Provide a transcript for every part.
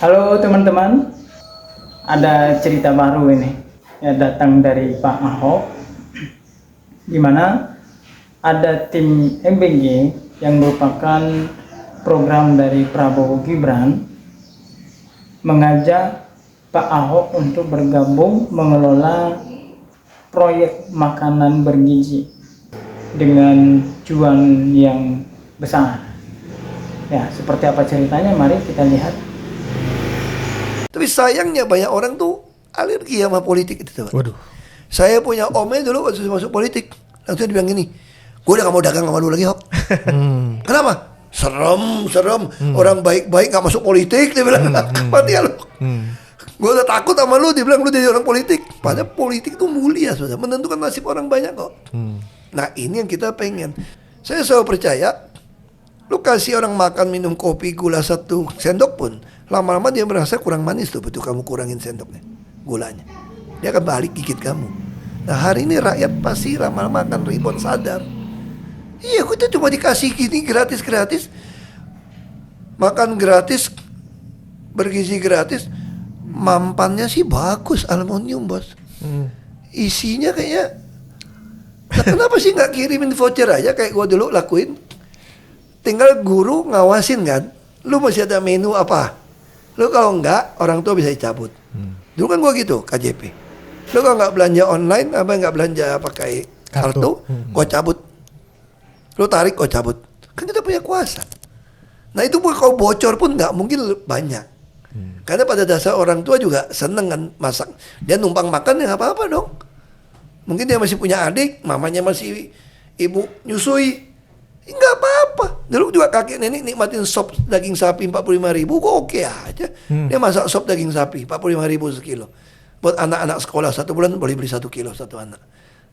Halo teman-teman, ada cerita baru ini ya datang dari Pak Ahok, di mana ada tim MBG yang merupakan program dari Prabowo Gibran mengajak Pak Ahok untuk bergabung mengelola proyek makanan bergizi dengan cuan yang besar. Ya, seperti apa ceritanya? Mari kita lihat. Tapi sayangnya banyak orang tuh alergi sama politik itu tuh. Waduh. Saya punya omnya dulu waktu masuk politik, langsung dia bilang gini, gue udah gak mau dagang sama lu lagi, Hok. Kenapa? Serem. Orang baik-baik gak masuk politik, dia bilang. Mati ya lu. Gue udah takut sama lu, dia bilang lu jadi orang politik. Padahal politik tuh mulia, sudah menentukan nasib orang banyak kok. Nah ini yang kita pengen. Saya selalu percaya, lu kasih orang makan minum kopi gula 1 sendok pun, lama-lama dia merasa kurang manis tuh, betul kamu kurangin sendoknya, gulanya. Dia akan balik gigit kamu. Nah hari ini rakyat pasti lama-lama akan ribut sadar. Iya, kita cuma dikasih gini gratis-gratis, makan gratis, bergizi gratis, mampannya sih bagus, aluminium bos. Isinya kayaknya, nah, kenapa sih nggak kirimin voucher aja kayak gua dulu lakuin? Tinggal guru ngawasin kan, lu masih ada menu apa? Lu kalau enggak, orang tua bisa dicabut. Dulu kan gua gitu, KJP. Lu kalau nggak belanja online, apa nggak belanja pakai kartu, gua cabut. Lu tarik, gua cabut. Kan kita punya kuasa. Nah itu kalau bocor pun nggak mungkin banyak. Karena pada dasar orang tua juga seneng kan masak. Dia numpang makan ya nggak apa-apa dong. Mungkin dia masih punya adik, mamanya masih ibu nyusui. Enggak apa-apa. Dulu juga kakek nenek nikmatin sop daging sapi 45.000 kok oke aja. Dia masak sop daging sapi 45.000 sekilo. Buat anak-anak sekolah 1 bulan boleh beli 1 kilo 1 anak.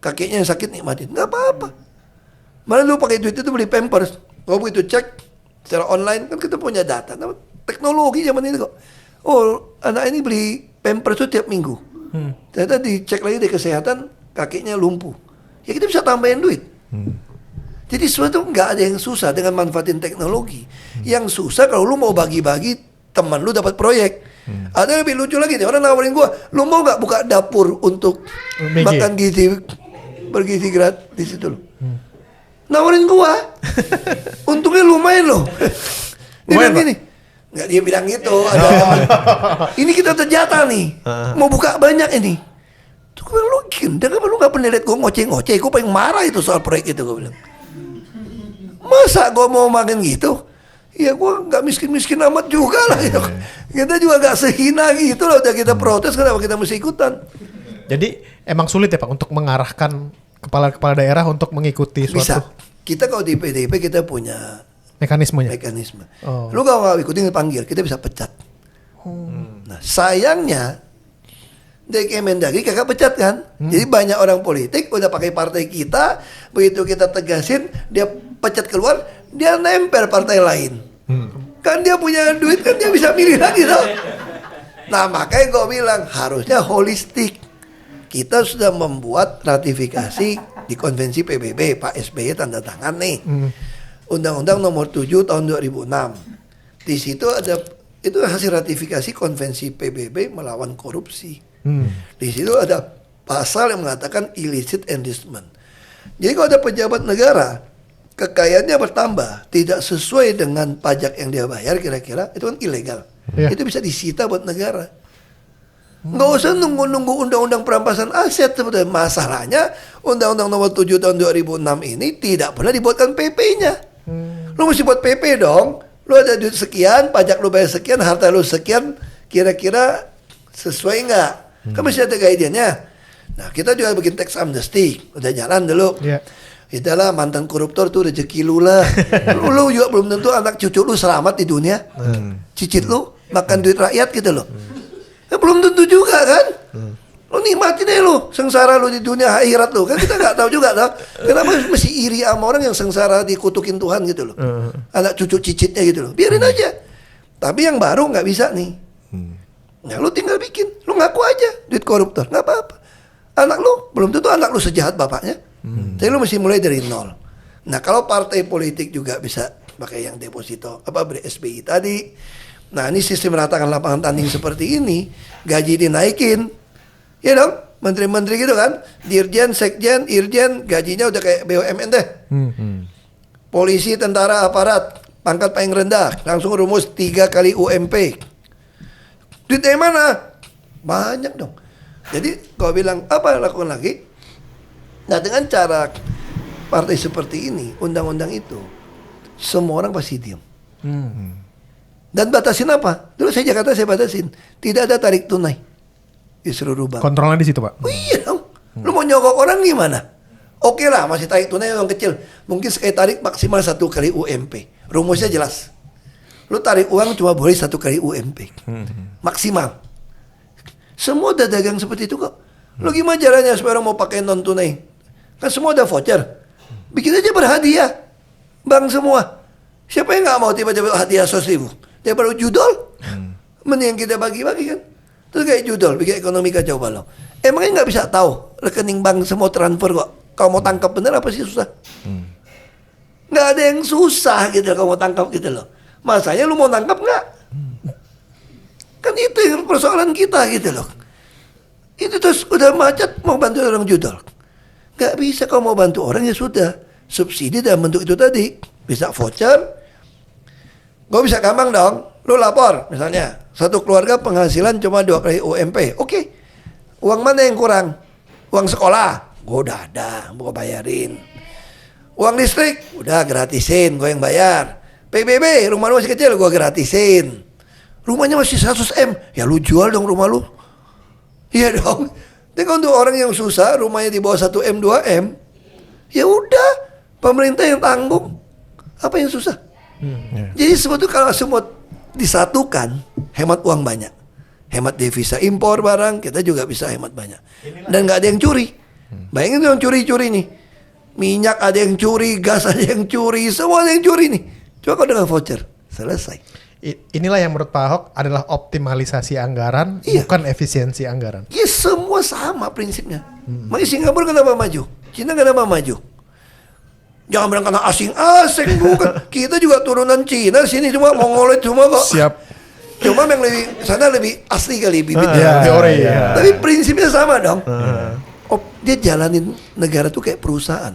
Kakeknya yang sakit nikmatin. Enggak apa-apa. Malah lu pakai duit itu beli Pampers. Kalau begitu cek secara online kan kita punya data. Nah, teknologi zaman ini kok. Oh, anak ini beli Pampers itu tiap minggu. Ternyata dicek lagi di kesehatan kakeknya lumpuh. Ya kita bisa tambahin duit. Jadi sesuatu nggak ada yang susah dengan manfaatin teknologi. Yang susah kalau lu mau bagi-bagi teman lu dapat proyek. Ada yang lebih lucu lagi nih, orang nawarin gua, lu mau nggak buka dapur untuk makan gizi bergizi gratis itu lo? Nawarin gua, untungnya lumayan loh. Dia bilang gini, nggak dia bilang gitu. Ini kita terjata nih, mau buka banyak ini. Tuh gue bilang lu gila, lu nggak pernah lihat gua ngoceh-ngoceh, gua paling marah itu soal proyek itu gua bilang. Masa gue mau makan gitu? Ya gue gak miskin-miskin amat juga lah gitu. Kita juga gak sehina gitu lah. Udah kita protes, kenapa kita mesti ikutan? Jadi emang sulit ya Pak untuk mengarahkan kepala-kepala daerah untuk mengikuti suatu. Bisa. Kita kalau di PDIP kita punya mekanismenya. Lu kalau gak ikutin dipanggil, kita bisa pecat. Nah sayangnya dari Kemendagri kagak pecat kan. Jadi banyak orang politik udah pakai partai kita, begitu kita tegasin dia pecat keluar, dia nempel partai lain. Kan dia punya duit, kan dia bisa milih lagi tau. Nah makanya gue bilang harusnya holistik. Kita sudah membuat ratifikasi di konvensi PBB, Pak SBY tanda tangan nih. Undang-Undang nomor 7 tahun 2006. Di situ ada, itu hasil ratifikasi konvensi PBB melawan korupsi. Di situ ada pasal yang mengatakan illicit enrichment. Jadi kalau ada pejabat negara kekayaannya bertambah tidak sesuai dengan pajak yang dia bayar, kira-kira itu kan ilegal. Itu bisa disita buat negara. Nggak usah nunggu-nunggu undang-undang perampasan aset. Sebetulnya masalahnya undang-undang nomor 7 tahun 2006 ini tidak pernah dibuatkan PP-nya. Lu mesti buat PP dong. Lu ada duit sekian, pajak lu bayar sekian, harta lu sekian, kira-kira sesuai nggak? Kan mesti ada guidelines-nya. Nah kita juga bikin tax amnesty, udah jalan dulu. Itulah mantan koruptor tuh rezeki lu lah. Lu juga belum tentu anak cucu lu selamat di dunia. Cicit lu makan duit rakyat gitu loh. Ya, belum tentu juga kan. Lu nikmatin aja lu sengsara lu di dunia akhirat lu. Kan kita nggak tahu juga tau. Kenapa mesti iri sama orang yang sengsara dikutukin Tuhan gitu loh. Anak cucu cicitnya gitu loh. Biarin aja. Tapi yang baru nggak bisa nih. Nah lu tinggal bikin, lu ngaku aja duit koruptor, nggak apa-apa. Anak lu belum tentu anak lu sejahat bapaknya. Jadi lu mesti mulai dari nol. Nah kalau partai politik juga bisa pakai yang deposito apa beri SBI tadi, Nah ini sistem ratakan lapangan tanding seperti ini, gaji dinaikin, ya dong, menteri-menteri gitu kan, dirjen, sekjen, irjen, gajinya udah kayak BUMN deh. Polisi, tentara, aparat, pangkat paling rendah, langsung rumus 3 kali UMP. Duit dari mana? Banyak dong. Jadi kau bilang apa lakukan lagi? Nah dengan cara partai seperti ini, undang-undang itu, semua orang pasti diam. Dan batasin apa? Dulu saya Jakarta saya batasin, tidak ada tarik tunai di seluruh bank. Kontrolnya di situ, Pak. Oh iya dong. Lu mau nyogok orang gimana? Oke lah, masih tarik tunai yang kecil. Mungkin sekali tarik maksimal 1 kali UMP. Rumusnya jelas. Lu tarik uang cuma boleh 1 kali UMP. Maksimal. Semua udah dagang seperti itu kok. Lu gimana caranya supaya orang mau pakai non tunai? Kan semua udah voucher. Bikin aja berhadiah. Bank semua. Siapa yang nggak mau tiba-tiba hadiah 100.000? Dia baru judol. Mending kita bagi-bagi kan. Terus kayak judol, bikin ekonomi kacau balau. Emangnya nggak bisa tahu rekening bank semua transfer kok. Kalau mau tangkap bener apa sih susah? Nggak ada yang susah gitu kalau mau tangkap gitu loh. Masanya lu mau tangkap nggak? Kan itu yang persoalan kita gitu loh. Itu terus udah macet mau bantu orang judol. Nggak bisa kalau mau bantu orang ya sudah. Subsidi dalam bentuk itu tadi. Bisa voucher. Gue bisa gampang dong. Lu lapor misalnya. Satu keluarga penghasilan cuma 2 kali UMP. Oke. Uang mana yang kurang? Uang sekolah. Gue udah ada. Gue bayarin. Uang listrik. Udah gratisin. Gue yang bayar. PBB. Rumah lu masih kecil. Gue gratisin. Rumahnya masih 100M. Ya lu jual dong rumah lu. Iya dong. Tapi kalau untuk orang yang susah, rumahnya di bawah 1M, 2M, ya udah, pemerintah yang tanggung. Apa yang susah? Jadi sebetulnya kalau semua disatukan, hemat uang banyak. Hemat devisa impor barang, kita juga bisa hemat banyak. Dan nggak ada yang curi. Bayangin yang curi-curi nih. Minyak ada yang curi, gas ada yang curi, semua ada yang curi nih. Coba kalau dengan voucher, selesai. Inilah yang menurut Pak Ahok adalah optimalisasi anggaran, bukan efisiensi anggaran. Ya semua sama prinsipnya. Makanya Singapura kenapa maju? Cina kenapa maju? Jangan bilang karena asing-asing, bukan. Kita juga turunan Cina, sini cuma Mongolit semua kok. Siap. Cuma yang sana lebih asli kali bibitnya. Teori ya. Tapi prinsipnya sama dong. Dia jalanin negara tuh kayak perusahaan.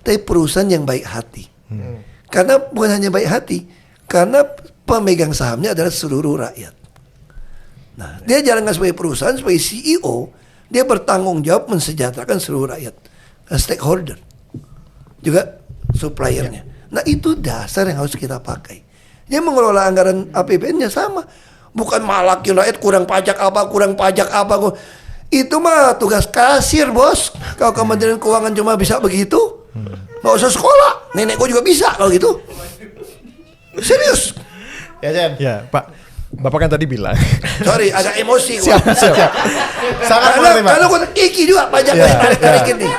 Tapi perusahaan yang baik hati. Karena bukan hanya baik hati, karena pemegang sahamnya adalah seluruh rakyat. Nah, dia jalankan sebagai perusahaan, sebagai CEO, dia bertanggung jawab mensejahterakan seluruh rakyat, stakeholder, juga suppliernya. Nah, itu dasar yang harus kita pakai. Dia mengelola anggaran APBN-nya sama, bukan malakin rakyat kurang pajak apa. Itu mah tugas kasir, bos. Kalau Kementerian Keuangan cuma bisa begitu, nggak usah sekolah. Nenek gue juga bisa kalau gitu. Serius. Ya, Jen. Ya, Pak. Bapak kan tadi bilang. Sorry, agak emosi gua. Siap. Sangat mengerti, Pak. Karena gue kiki juga pajak tarik-tarikin nih.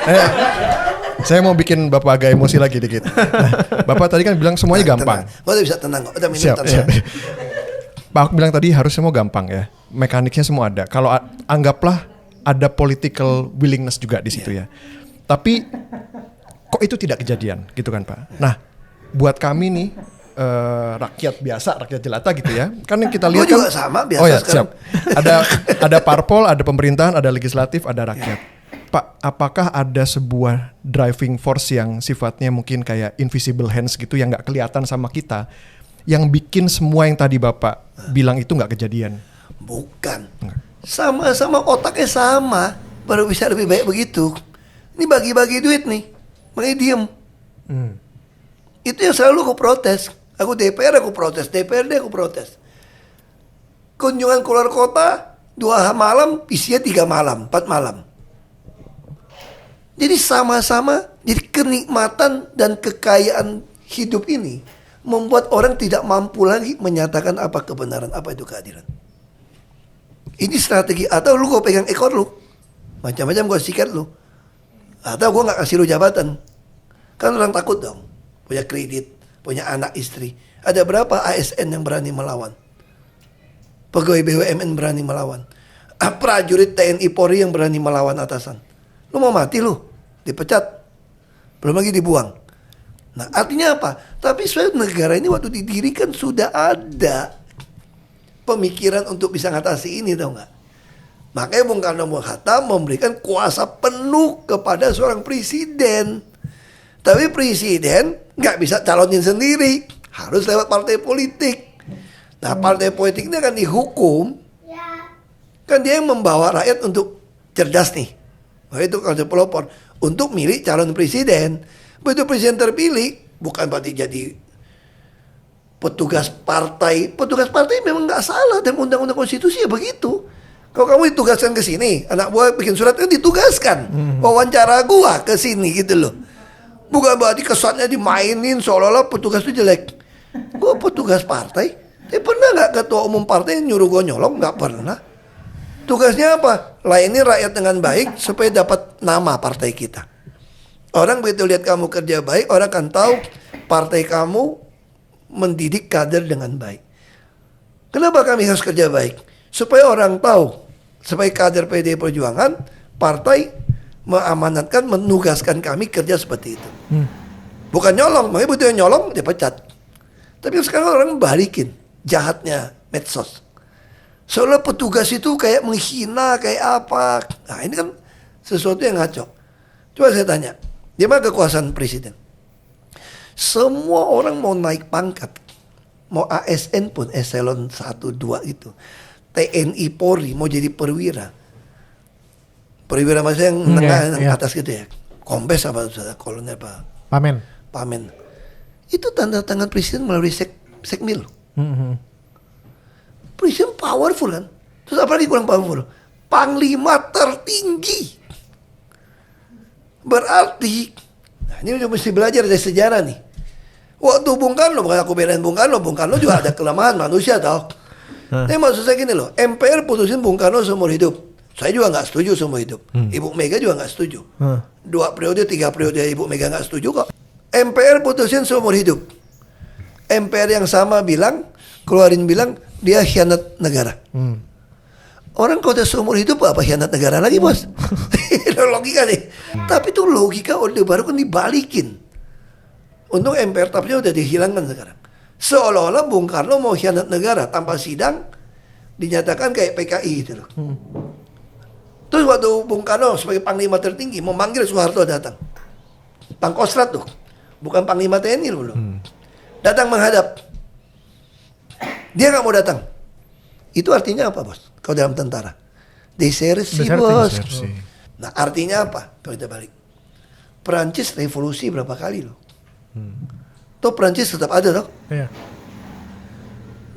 Saya mau bikin Bapak agak emosi lagi dikit. Nah, Bapak tadi kan bilang semuanya gampang. Gue udah bisa tenang kok. Udah minum Siap. tenang. Pak Ahok bilang tadi harus semua gampang ya. Mekaniknya semua ada. Kalau anggaplah ada political willingness juga di situ ya. Tapi kok itu tidak kejadian gitu kan Pak. Nah, buat kami nih rakyat biasa, rakyat jelata gitu ya. Kan yang kita lihat Gue juga sama biasa siap. sekarang. Ada parpol, ada pemerintahan, ada legislatif, ada rakyat. Pak, apakah ada sebuah driving force yang sifatnya mungkin kayak invisible hands gitu yang nggak kelihatan sama kita, yang bikin semua yang tadi Bapak bilang itu nggak kejadian? Bukan. Sama-sama otaknya sama, baru bisa lebih baik begitu. Ini bagi-bagi duit nih, makanya diem. Itu yang selalu aku protes. Aku DPR aku protes, DPRD aku protes. Kunjungan keluar kota 2 malam, isinya 3 malam, 4 malam. Jadi sama-sama, jadi kenikmatan dan kekayaan hidup ini membuat orang tidak mampu lagi menyatakan apa kebenaran, apa itu keadilan. Ini strategi. Atau lu gue pegang ekor lu, macam-macam gue sikat lu. Atau gue gak kasih lu jabatan. Kan orang takut dong, punya kredit, punya anak istri. Ada berapa ASN yang berani melawan? Pegawai BUMN berani melawan. Prajurit TNI Polri yang berani melawan atasan. Lu mau mati lu, dipecat, belum lagi dibuang. Nah artinya apa? Tapi sebenarnya negara ini waktu didirikan sudah ada pemikiran untuk bisa ngatasi ini, tau nggak? Makanya Bung Karno Bung Hatta memberikan kuasa penuh kepada seorang presiden. Tapi presiden nggak bisa calonin sendiri, harus lewat partai politik. Nah, partai politik ini akan dihukum, kan dia yang membawa rakyat untuk cerdas nih. Nah, itu konsep pelopor untuk milih calon presiden. Begitu presiden terpilih, bukan berarti jadi petugas partai. Petugas partai memang nggak salah, dan undang-undang konstitusi ya begitu. Kalau kamu ditugaskan ke sini, anak buah bikin surat kan ditugaskan, wawancara gua ke sini gitu loh. Bukan berarti kesannya dimainin seolah-olah petugas itu jelek. Gua petugas partai, pernah nggak ketua umum partai nyuruh gua nyolong? Nggak pernah. Tugasnya apa? Layani rakyat dengan baik supaya dapat nama partai kita. Orang begitu lihat kamu kerja baik, orang akan tahu partai kamu mendidik kader dengan baik. Kenapa kami harus kerja baik? Supaya orang tahu, supaya kader PDI Perjuangan, partai mengamanatkan, menugaskan kami kerja seperti itu. Bukan nyolong, makanya betul nyolong dia pecat. Tapi sekarang orang balikin jahatnya medsos. Soalnya petugas itu kayak menghina, kayak apa. Nah ini kan sesuatu yang ngaco. Coba saya tanya, di mana kekuasaan presiden? Semua orang mau naik pangkat, mau ASN pun eselon 1, 2 gitu, TNI Polri mau jadi perwira. Perwira maksudnya yang menengah atas gitu ya. Kombes apa kolonel apa? Pamen. Itu tanda tangan presiden melalui sekmil. Presiden powerful kan. Terus apalagi kurang powerful? Panglima tertinggi. Berarti, nah ini mesti belajar dari sejarah nih. Waktu Bung Karno, bukan aku belain Bung Karno juga ada kelemahan manusia tau. Tapi maksud saya gini loh, MPR putusin Bung Karno seumur hidup. Saya juga nggak setuju seumur hidup. Ibu Mega juga nggak setuju. 2 periode, 3 periode Ibu Mega nggak setuju kok. MPR putusin seumur hidup. MPR yang sama keluarin bilang dia khianat negara. Orang kalau udah seumur hidup apa khianat negara lagi bos? Itu logika nih. Tapi itu logika Orde Baru kan dibalikin. Untung MPR tapnya udah dihilangkan sekarang. Seolah-olah Bung Karno mau khianat negara tanpa sidang, dinyatakan kayak PKI gitu loh. Terus waktu Bung Karno sebagai Panglima tertinggi memanggil Soeharto datang, Pangkostrat tuh, bukan Panglima TNI loh, datang menghadap. Dia nggak mau datang. Itu artinya apa bos? Kalau dalam tentara, desersi bos. Nah artinya apa? Kalau kita balik, Perancis revolusi berapa kali loh? Toh Perancis tetap ada toh? Iya.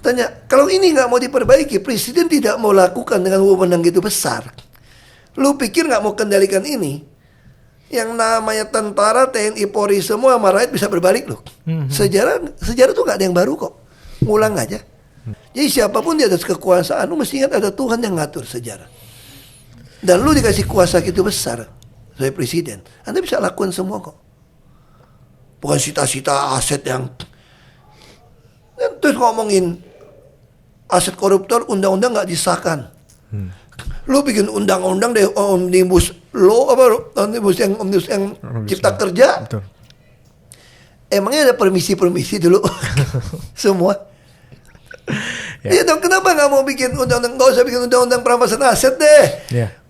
Tanya, kalau ini nggak mau diperbaiki, presiden tidak mau lakukan dengan wewenang gitu besar. Lu pikir nggak mau kendalikan ini? Yang namanya tentara, TNI, Polri semua sama rakyat bisa berbalik loh. Sejarah tuh nggak ada yang baru kok. Ngulang aja. Jadi siapapun di atas kekuasaan, lu mesti ingat ada Tuhan yang ngatur sejarah. Dan lu dikasih kuasa gitu besar sebagai presiden, Anda bisa lakukan semua kok. Bukan sita-sita aset yang terus ngomongin aset koruptor, undang-undang nggak disahkan. Lu bikin undang-undang deh, omnibus law apa omnibus yang cipta kerja. Betul. Emangnya ada permisi dulu semua. Ya dong, kenapa nggak mau bikin undang-undang? Nggak usah bikin undang-undang perampasan aset deh.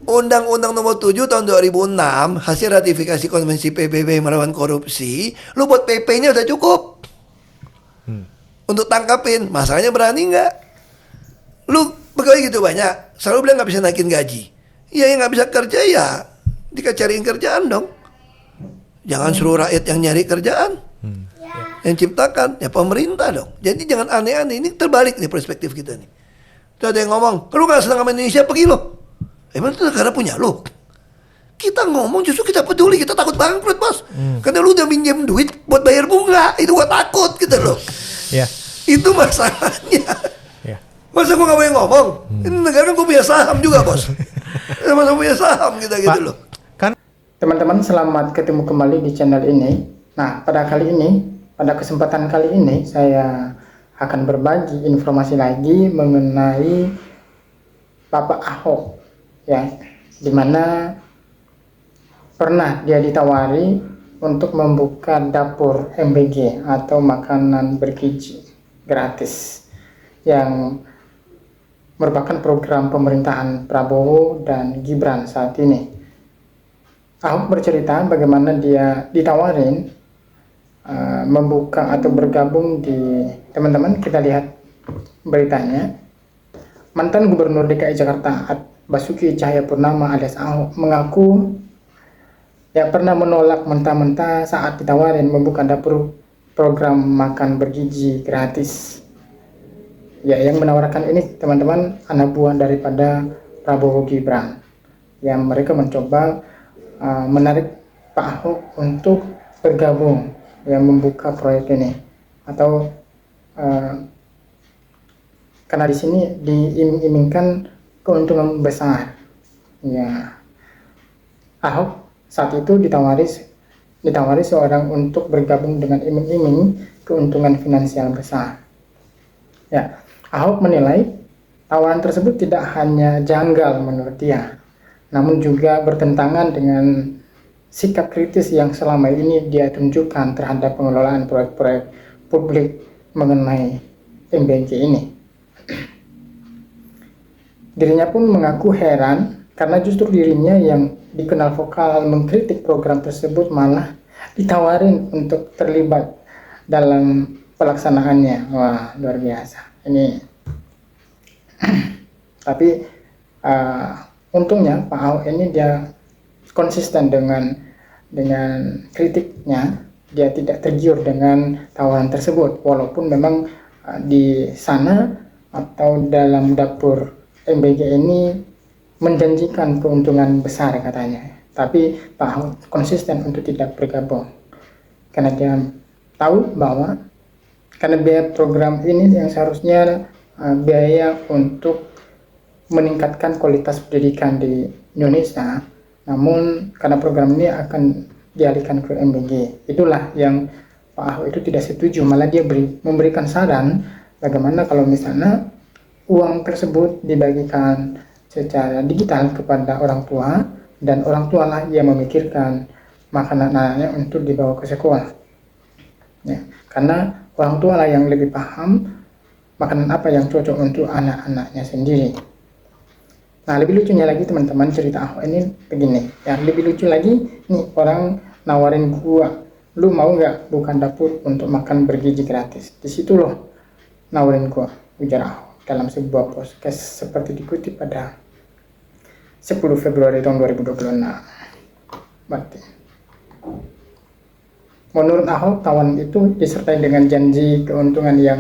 Undang-undang nomor 7 tahun 2006 hasil ratifikasi konvensi PBB melawan korupsi. Lu buat PP-nya udah cukup untuk tangkapin. Masalahnya berani nggak? Lu pegawai gitu banyak, selalu bilang nggak bisa naikin gaji. Ya yang nggak bisa kerja ya dicariin kerjaan dong. Jangan suruh rakyat yang nyari kerjaan. Yang ciptakan ya pemerintah dong. Jadi jangan aneh-aneh. Ini terbalik nih perspektif kita nih. Tuh ada yang ngomong, kalau nggak senang sama Indonesia pergi lo. Emang itu negara punya lo. Kita ngomong justru kita peduli, kita takut bangkrut bos. Karena lu udah minjem duit buat bayar bunga, itu gua takut gitu loh. Itu masalahnya. Masa gua nggak boleh ngomong? Ini negara kan gua punya saham juga bos. Masa punya saham gitu loh. Teman-teman, selamat ketemu kembali di channel ini. Nah, pada kesempatan kali ini saya akan berbagi informasi lagi mengenai Bapak Ahok, ya, dimana pernah dia ditawari untuk membuka dapur MBG atau makanan bergizi gratis yang merupakan program pemerintahan Prabowo dan Gibran saat ini. Ahok bercerita bagaimana dia ditawarin membuka atau bergabung di, teman-teman kita lihat beritanya. Mantan Gubernur DKI Jakarta Basuki Cahayapurnama alias Ahok mengaku pernah menolak mentah-mentah saat ditawarin membuka dapur program makan bergizi gratis. Yang menawarkan ini teman-teman anak buah daripada Prabowo Gibran. Yang mereka mencoba menarik Pak Ahok untuk bergabung membuka proyek ini, atau karena di sini diiming-imingkan keuntungan besar. Ahok saat itu ditawari seorang untuk bergabung dengan iming-iming keuntungan finansial besar. Ahok menilai tawaran tersebut tidak hanya janggal menurut dia, namun juga bertentangan dengan sikap kritis yang selama ini dia tunjukkan terhadap pengelolaan proyek-proyek publik mengenai MBG ini. Dirinya pun mengaku heran karena justru dirinya yang dikenal vokal mengkritik program tersebut malah ditawarin untuk terlibat dalam pelaksanaannya. Wah, luar biasa ini. Tapi untungnya Pak Ahok ini dia konsisten dengan kritiknya. Dia tidak tergiur dengan tawaran tersebut, walaupun memang di sana atau dalam dapur MBG ini menjanjikan keuntungan besar katanya. Tapi Pak Ahok konsisten untuk tidak bergabung karena dia tahu bahwa karena biaya program ini yang seharusnya biaya untuk meningkatkan kualitas pendidikan di Indonesia, namun karena program ini akan dialihkan ke MBG. Itulah yang Pak Ahok itu tidak setuju, malah dia memberikan saran bagaimana kalau misalnya uang tersebut dibagikan secara digital kepada orang tua, dan orang tua lah yang memikirkan makanan anaknya untuk dibawa ke sekolah. Karena orang tua lah yang lebih paham makanan apa yang cocok untuk anak-anaknya sendiri. Nah, lebih lucunya lagi teman-teman, cerita Ahok ini begini. Yang lebih lucu lagi, nih orang nawarin gua, lu mau nggak bukan dapur untuk makan bergizi gratis? Di situ loh nawarin gua, ujar Ahok dalam sebuah podcast seperti dikutip pada 10 Februari tahun 2026. Berarti menurut Ahok, tawaran itu disertai dengan janji keuntungan yang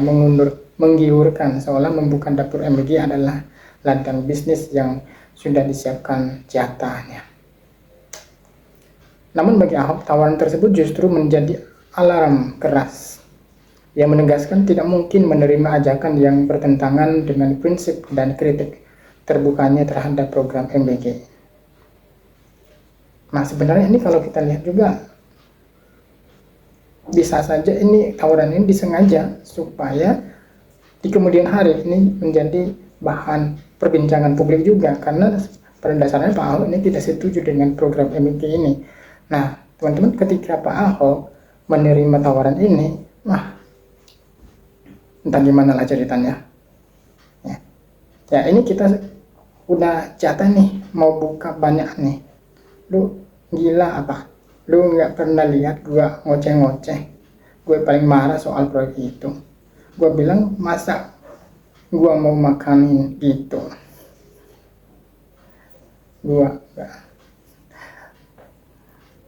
menggiurkan, seolah membuka dapur MBG adalah ladang bisnis yang sudah disiapkan jatahnya. Namun bagi Ahok, tawaran tersebut justru menjadi alarm keras yang menegaskan tidak mungkin menerima ajakan yang bertentangan dengan prinsip dan kritik terbukanya terhadap program MBG. Nah, sebenarnya ini kalau kita lihat juga bisa saja ini tawaran ini disengaja supaya di kemudian hari ini menjadi bahan perbincangan publik juga, karena pada dasarnya Pak Ahok ini tidak setuju dengan program MBG ini. Nah, teman-teman, ketika Pak Ahok menerima tawaran ini, entah gimana lah ceritanya. Ya, ini kita udah jatah nih, mau buka banyak nih. Lu gila apa? Lu nggak pernah lihat gua ngoceh-ngoceh? Gue paling marah soal proyek itu. Gua bilang, masa gua mau makanin gitu?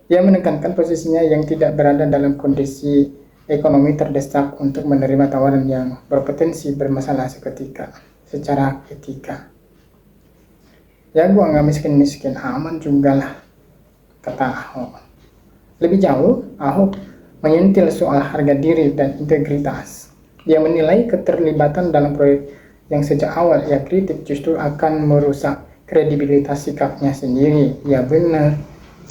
Dia menekankan posisinya yang tidak berada dalam kondisi ekonomi terdesak untuk menerima tawaran yang berpotensi bermasalah seketika secara etika. Ya, gua nggak miskin-miskin aman juga lah, kata Ahok. Lebih jauh, Ahok menyentil soal harga diri dan integritas. Dia menilai keterlibatan dalam proyek yang sejak awal ia kritik justru akan merusak kredibilitas sikapnya sendiri. Ya benar,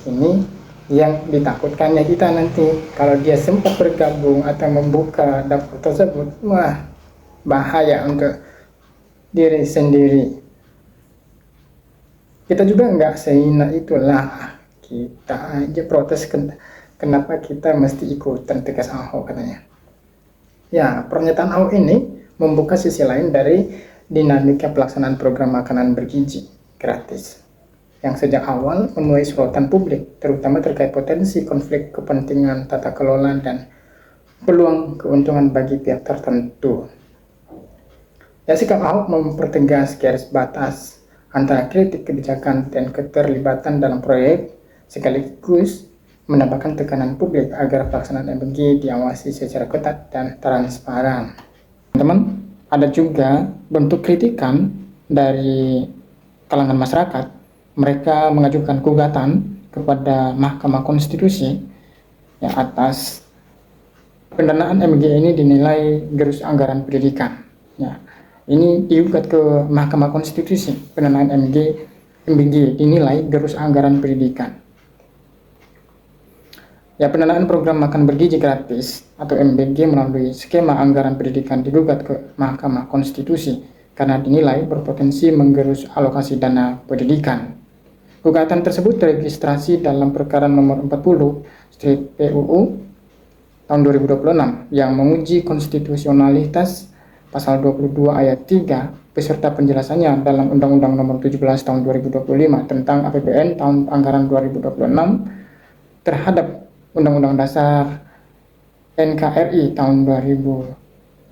ini yang ditakutkannya kita nanti kalau dia sempat bergabung atau membuka dapur tersebut. Wah, bahaya untuk diri sendiri. Kita juga nggak sehina itulah, kita aja protes, kenapa kita mesti ikutan, tegas Ahok katanya. Ya, pernyataan Ahok ini membuka sisi lain dari dinamika pelaksanaan program makanan bergizi gratis yang sejak awal menuai sorotan publik, terutama terkait potensi konflik kepentingan tata kelola dan peluang keuntungan bagi pihak tertentu. Ya, sikap Ahok mempertegas garis batas antara kritik kebijakan dan keterlibatan dalam proyek, sekaligus menambahkan tekanan publik agar pelaksanaan MBG diawasi secara ketat dan transparan. Teman-teman, ada juga bentuk kritikan dari kalangan masyarakat. Mereka mengajukan gugatan kepada Mahkamah Konstitusi ya, atas pendanaan MBG ini dinilai gerus anggaran pendidikan. Ya, ini digugat ke Mahkamah Konstitusi. Pendanaan MBG dinilai gerus anggaran pendidikan. Ya, pendanaan program makan bergizi gratis atau MBG melalui skema anggaran pendidikan digugat ke Mahkamah Konstitusi karena dinilai berpotensi menggerus alokasi dana pendidikan. Gugatan tersebut teregistrasi dalam perkara nomor 40/PUU tahun 2026 yang menguji konstitusionalitas pasal 22 ayat 3 beserta penjelasannya dalam Undang-Undang nomor 17 tahun 2025 tentang APBN tahun anggaran 2026 terhadap Undang-Undang Dasar NKRI tahun 1945.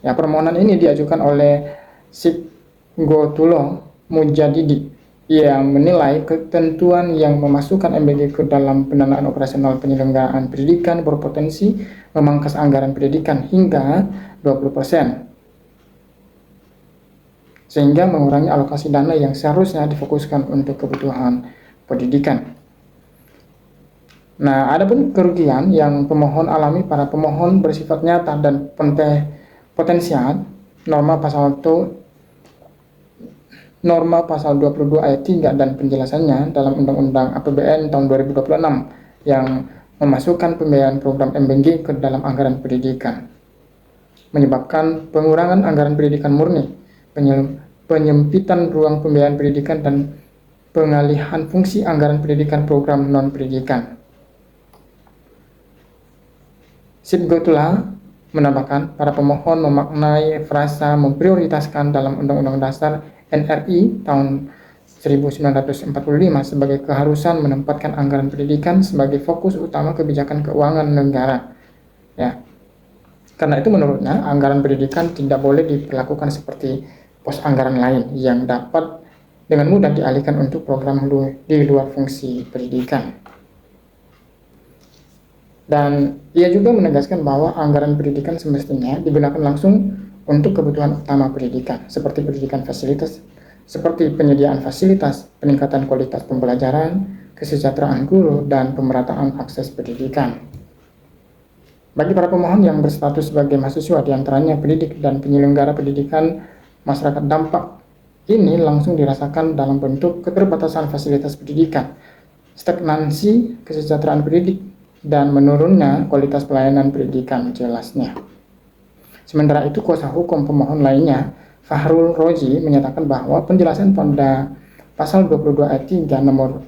Ya, permohonan ini diajukan oleh Siggotulo Mujadidi yang menilai ketentuan yang memasukkan MBG ke dalam pendanaan operasional penyelenggaraan pendidikan berpotensi memangkas anggaran pendidikan hingga 20%, sehingga mengurangi alokasi dana yang seharusnya difokuskan untuk kebutuhan pendidikan. Nah, adapun kerugian yang pemohon alami, para pemohon bersifat nyata dan potensial. Norma pasal 22 ayat 3 dan penjelasannya dalam Undang-Undang APBN tahun 2026 yang memasukkan pembiayaan program MBG ke dalam anggaran pendidikan, menyebabkan pengurangan anggaran pendidikan murni, penyempitan ruang pembiayaan pendidikan, dan pengalihan fungsi anggaran pendidikan program non-pendidikan. Siggotulo menambahkan, para pemohon memaknai frasa memprioritaskan dalam Undang-Undang Dasar NRI tahun 1945 sebagai keharusan menempatkan anggaran pendidikan sebagai fokus utama kebijakan keuangan negara. Ya. Karena itu menurutnya anggaran pendidikan tidak boleh diperlakukan seperti pos anggaran lain yang dapat dengan mudah dialihkan untuk program di luar fungsi pendidikan. Dan ia juga menegaskan bahwa anggaran pendidikan semestinya digunakan langsung untuk kebutuhan utama pendidikan, seperti pendidikan fasilitas, seperti penyediaan fasilitas, peningkatan kualitas pembelajaran, kesejahteraan guru, dan pemerataan akses pendidikan. Bagi para pemohon yang berstatus sebagai mahasiswa, diantaranya pendidik dan penyelenggara pendidikan masyarakat, dampak ini langsung dirasakan dalam bentuk keterbatasan fasilitas pendidikan, stagnansi kesejahteraan pendidik, dan menurunnya kualitas pelayanan pendidikan jelasnya. Sementara itu, kuasa hukum pemohon lainnya, Fahrul Rozi, menyatakan bahwa penjelasan pada pasal 22 ayat 3 nomor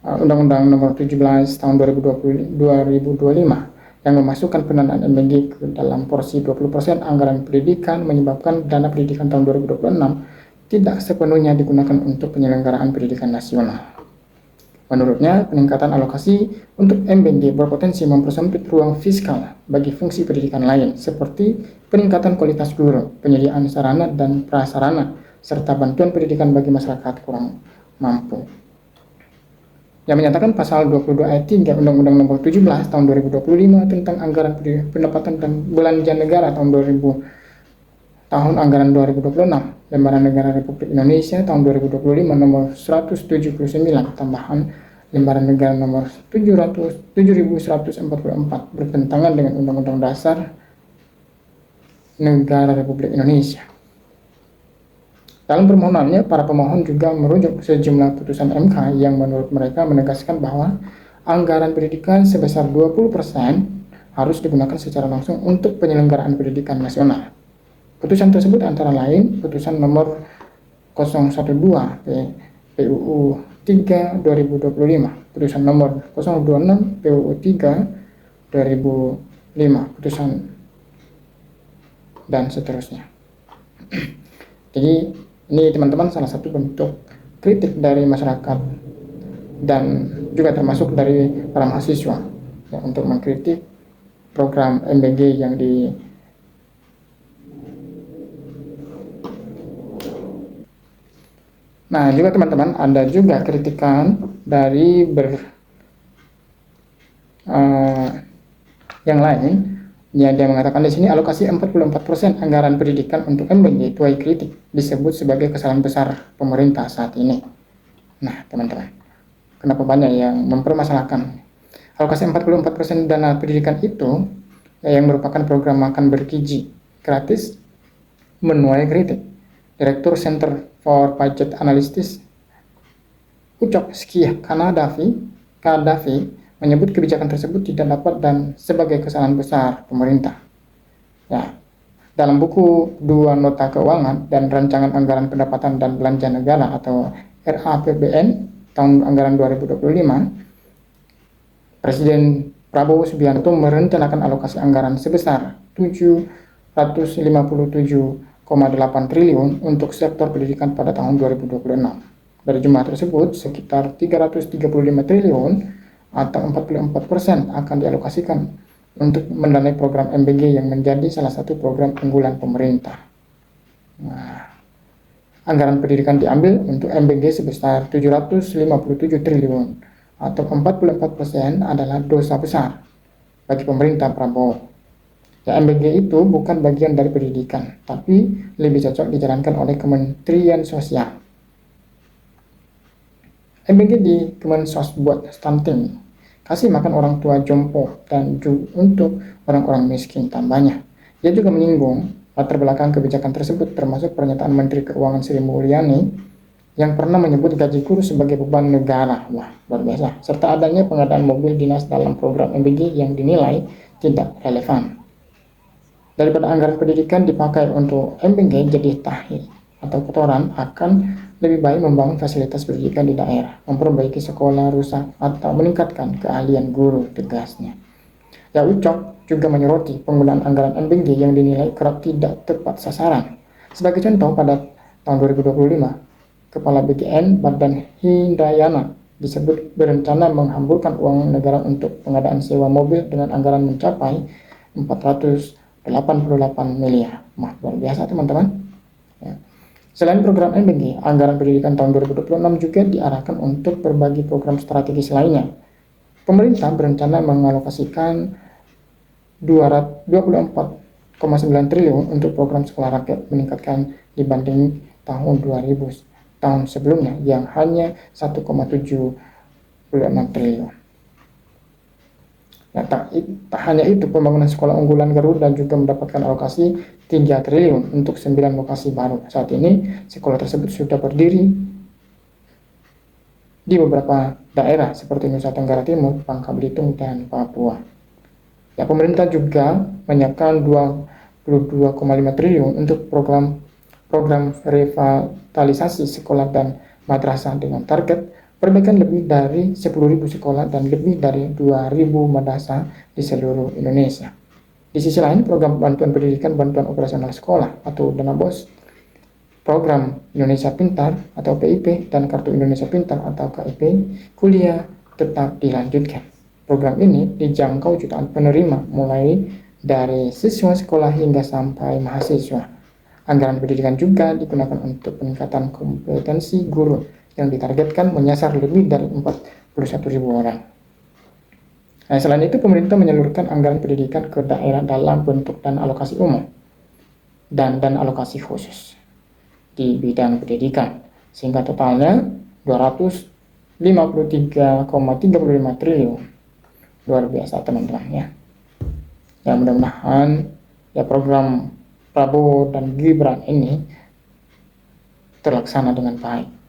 Undang-Undang nomor 17 tahun 2025 yang memasukkan pendanaan MBG ke dalam porsi 20% anggaran pendidikan menyebabkan dana pendidikan tahun 2026 tidak sepenuhnya digunakan untuk penyelenggaraan pendidikan nasional. Menurutnya, peningkatan alokasi untuk MBG berpotensi mempersempit ruang fiskal bagi fungsi pendidikan lain, seperti peningkatan kualitas guru, penyediaan sarana dan prasarana, serta bantuan pendidikan bagi masyarakat kurang mampu. Yang menyatakan pasal 22 ayat 3 Undang-Undang nomor 17 tahun 2025 tentang anggaran pendapatan dan belanja negara tahun anggaran 2026, Lembaran Negara Republik Indonesia tahun 2025 nomor 179 tambahan Lembaran Negara nomor 7144 bertentangan dengan Undang-Undang Dasar Negara Republik Indonesia. Dalam permohonannya, para pemohon juga merujuk sejumlah putusan MK yang menurut mereka menegaskan bahwa anggaran pendidikan sebesar 20% harus digunakan secara langsung untuk penyelenggaraan pendidikan nasional. Putusan tersebut antara lain putusan nomor 012 PUU 3 2025, putusan nomor 026 PUU 3 2005, putusan dan seterusnya. Jadi ini teman-teman salah satu bentuk kritik dari masyarakat dan juga termasuk dari para mahasiswa ya, untuk mengkritik program MBG yang Nah, juga teman-teman ada juga kritikan dari yang lain. Ya, dia mengatakan di sini alokasi 44% anggaran pendidikan untuk MBG tuai kritik disebut sebagai kesalahan besar pemerintah saat ini. Nah, teman-teman, kenapa banyak yang mempermasalahkan alokasi 44% dana pendidikan itu yang merupakan program makan bergizi gratis menuai kritik. Direktur Center for Budget Analysis Ucok Skia Kadafi menyebut kebijakan tersebut tidak dapat dan sebagai kesalahan besar pemerintah. Ya, dalam buku 2 Nota Keuangan dan Rancangan Anggaran Pendapatan dan Belanja Negara atau RAPBN tahun anggaran 2025, Presiden Prabowo Subianto merencanakan alokasi anggaran sebesar 757,8 triliun untuk sektor pendidikan pada tahun 2026. Dari jumlah tersebut, sekitar 335 triliun atau 44% akan dialokasikan untuk mendanai program MBG yang menjadi salah satu program unggulan pemerintah. Nah, anggaran pendidikan diambil untuk MBG sebesar 757 triliun atau 44% adalah dosa besar bagi pemerintah Prabowo. Ya, MBG itu bukan bagian dari pendidikan, tapi lebih cocok dijalankan oleh Kementerian Sosial. MBG di Kemensos buat stunting, kasih makan orang tua jompo, dan untuk orang-orang miskin tambahnya. Ia juga menyinggung latar belakang kebijakan tersebut, termasuk pernyataan Menteri Keuangan Sri Mulyani yang pernah menyebut gaji guru sebagai beban negara. Wah, luar biasa. Serta adanya pengadaan mobil dinas dalam program MBG yang dinilai tidak relevan. Daripada anggaran pendidikan dipakai untuk MBG jadi tahi atau kotoran, akan lebih baik membangun fasilitas pendidikan di daerah, memperbaiki sekolah rusak, atau meningkatkan keahlian guru, tegasnya. Ya, Ucok juga menyoroti penggunaan anggaran MBG yang dinilai kerap tidak tepat sasaran. Sebagai contoh, pada tahun 2025, Kepala BGN Badan Hindayana disebut berencana menghamburkan uang negara untuk pengadaan sewa mobil dengan anggaran mencapai 488 miliar. Luar biasa, teman-teman. Ya. Selain program MBG, anggaran pendidikan tahun 2026 juga diarahkan untuk berbagai program strategis lainnya. Pemerintah berencana mengalokasikan 24,9 triliun untuk program sekolah rakyat, meningkatkan dibanding tahun 2000 tahun sebelumnya yang hanya 1,76 triliun. Nah, tak hanya itu, pembangunan sekolah unggulan Garuda juga mendapatkan alokasi 3 triliun untuk 9 lokasi baru. Saat ini, sekolah tersebut sudah berdiri di beberapa daerah seperti Nusa Tenggara Timur, Bangka Belitung, dan Papua. Ya, pemerintah juga menyiapkan 22,5 triliun untuk program revitalisasi sekolah dan madrasah dengan target perbaikan lebih dari 10.000 sekolah dan lebih dari 2.000 madrasah di seluruh Indonesia. Di sisi lain, program bantuan pendidikan bantuan operasional sekolah atau dana BOS, program Indonesia Pintar atau PIP, dan Kartu Indonesia Pintar atau KIP kuliah tetap dilanjutkan. Program ini dijangkau jutaan penerima mulai dari siswa sekolah hingga sampai mahasiswa. Anggaran pendidikan juga digunakan untuk peningkatan kompetensi guru yang ditargetkan menyasar lebih dari 41.000 orang. Nah, selain itu, pemerintah menyalurkan anggaran pendidikan ke daerah dalam bentuk dana alokasi umum dan dana alokasi khusus di bidang pendidikan, sehingga totalnya 253,35 triliun. Luar biasa, teman-teman, ya. Ya, mudah-mudahan ya program Prabowo dan Gibran ini terlaksana dengan baik.